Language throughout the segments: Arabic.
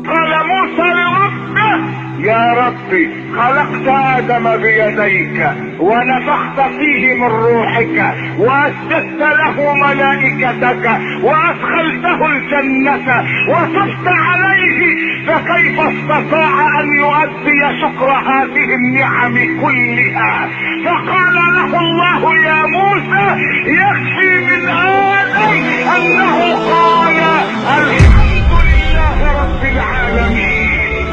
قال موسى لربه: يا ربي، خلقت ادم بيديك ونفخت فيه من روحك واسجدت له ملائكتك وادخلته الجنة وتبت عليه، فكيف استطاع ان يؤدي شكر هذه النعم كلها؟ فقال له الله: يا موسى، يكفي من ادم انه قال الحمد لله رب العالمين.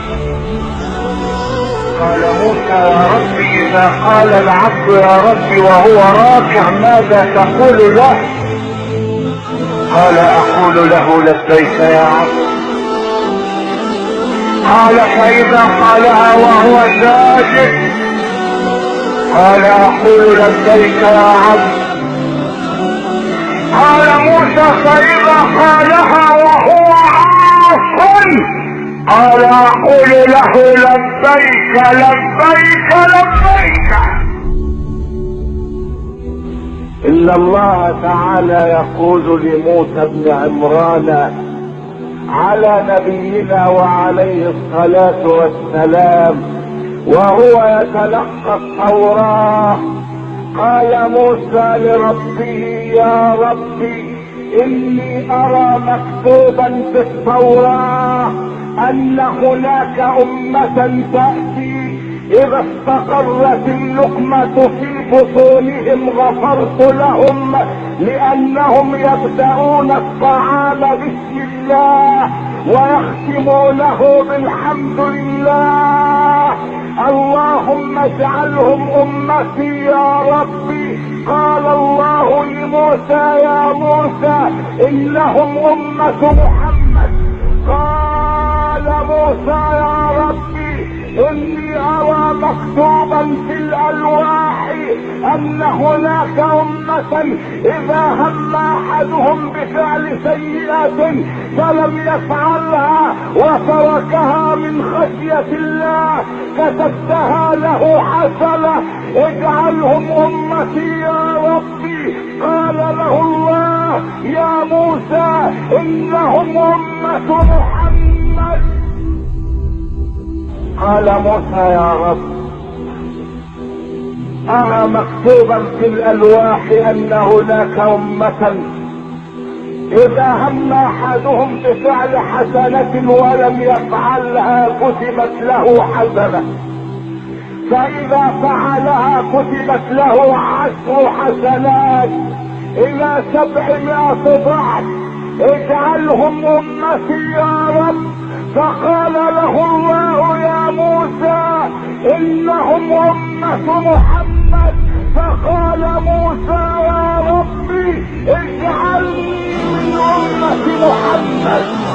قال موسى: يا ربي، اذا قال العبد يا ربي وهو راكع ماذا تقول له؟ قال: اقول له لبيك يا عبد. قال: فاذا قالها وهو ساجد؟ قال: اقول لبيك يا عبد. قال موسى: فاذا قالها وهو عاصٍ؟ قال: اقول له لبيك لبيك لبيك. ان الله تعالى يقول لموسى بن عمران على نبينا وعليه الصلاة والسلام وهو يتلقى التوراة، قال موسى لربه: يا ربي، اني ارى مكتوبا في التوراة ان هناك امة تأتي اذا استقرت اللقمة في بطونهم غفرت لهم، لانهم يبدأون الطعام بسم الله ويختمونه بالحمد لله. اللهم اجعلهم امتي يا ربي. قال الله لموسى: يا موسى، انهم امة محمد. قال موسى: يا ربي، اني ارى مكتوبا في الالواح ان هناك امة اذا هم احدهم بفعل سيئة فلم يفعلها وتركها من خشية الله كتبتها له حسنة، اجعلهم امتي يا ربي. قال له الله: يا موسى، انهم امة محمد. قال موسى: يا رب، ارى مكتوبا في الالواح ان هناك امة اذا هم احدهم بفعل حسنة ولم يفعلها كتبت له حسنة، فاذا فعلها كتبت له 10 حسنات الى 700 ضعف، اجعلهم امتي يا رب. فقال له الله: يا موسى، انهم امة محمد. فقال موسى: يا ربي، اجعلني من امة محمد.